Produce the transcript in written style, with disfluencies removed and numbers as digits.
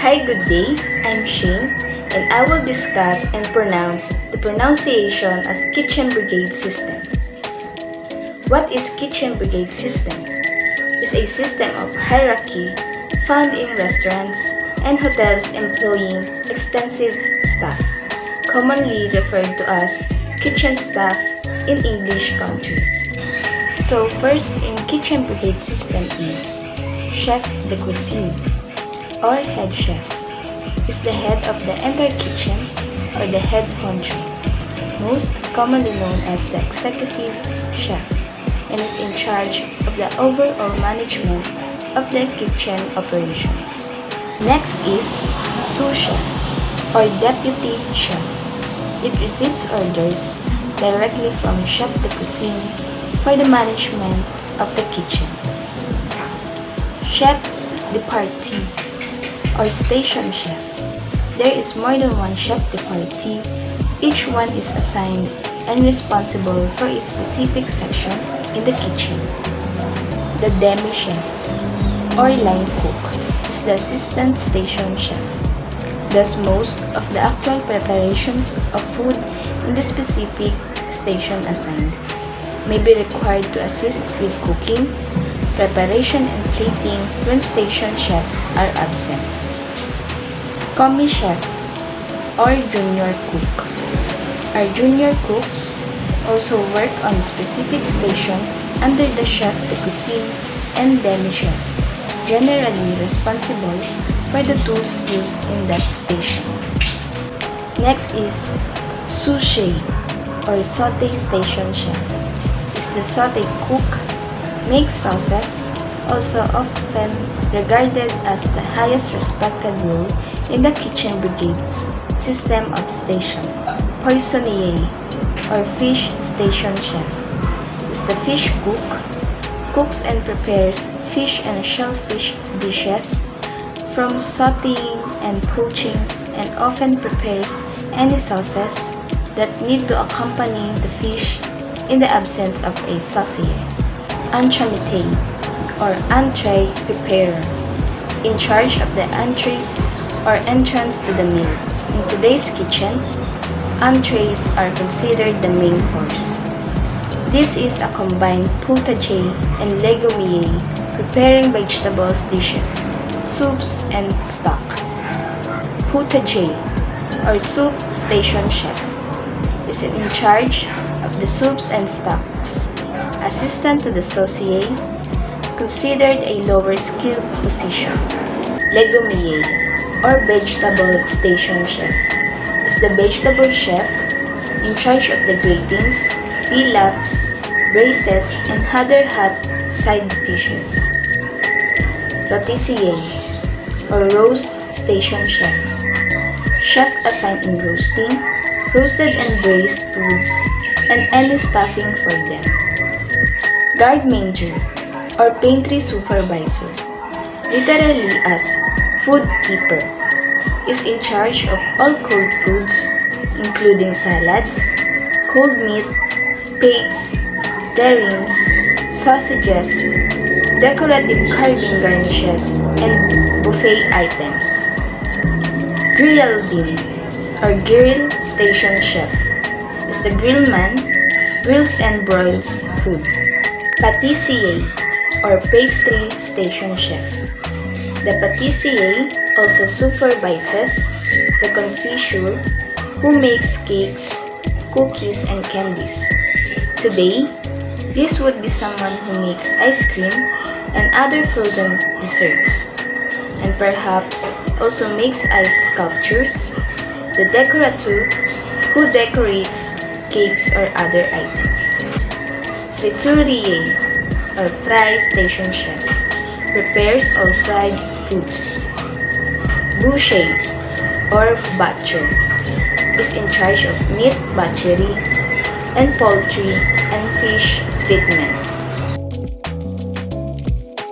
Hi, good day. I'm Shane, and I will discuss and pronounce the pronunciation of Kitchen Brigade system. What is Kitchen Brigade system? It's a system of hierarchy found in restaurants and hotels employing extensive staff, commonly referred to as kitchen staff in English countries. So first in Kitchen Brigade system is Chef de Cuisine, or head chef, is the head of the entire kitchen or the head honcho, most commonly known as the executive chef, and is in charge of the overall management of the kitchen operations. Next is sous chef, or deputy chef. It receives orders directly from chef de cuisine for the management of the kitchen. Chefs de partie, or station chef. There is more than one chef de partie. Each one is assigned and responsible for a specific section in the kitchen. The demi-chef, or line cook, is the assistant station chef. Does most of the actual preparation of food in the specific station assigned. May be required to assist with cooking, preparation and plating when station chefs are absent. Commis chef, or junior cook. Our junior cooks also work on a specific station under the chef de cuisine and demi-chef, generally responsible for the tools used in that station. Next is sous chef, or sauté station chef. Is the sauté cook, makes sauces, also often regarded as the highest respected role in the Kitchen Brigade system of station. Poissonnier, or fish station chef, is the fish cook, cooks and prepares fish and shellfish dishes, from sautéing and poaching, and often prepares any sauces that need to accompany the fish in the absence of a saucier. Entremets, or entree preparer, in charge of the entrees or entrance to the meal. In today's kitchen, entrees are considered the main course. This is a combined potager and legumier, preparing vegetables dishes, soups, and stock. Potager, or soup station chef, is in charge of the soups and stocks. Assistant to the saucier, considered a lower skilled position. Legumier, or vegetable station chef, is the vegetable chef in charge of the gratings, pilafs, braised, and other hot side dishes. Rôtissier, or roast station chef, chef assigned in roasting, roasted and braised foods, and any stuffing for them. Guard manger, or pantry supervisor, literally as food keeper, is in charge of all cold foods, including salads, cold meat, pates, terrines, sausages, decorative carving garnishes, and buffet items. Grill bean, or grill station chef, is the grill man, grills and broils food. Patissier, or pastry station chef. The patissier also supervises the confiture, who makes cakes, cookies, and candies. Today, this would be someone who makes ice cream and other frozen desserts, and perhaps also makes ice sculptures. The decorateur, who decorates cakes or other items. Friturier, or fry station chef, prepares all fried foods. Boucher, or butcher, is in charge of meat butchery and poultry and fish treatment.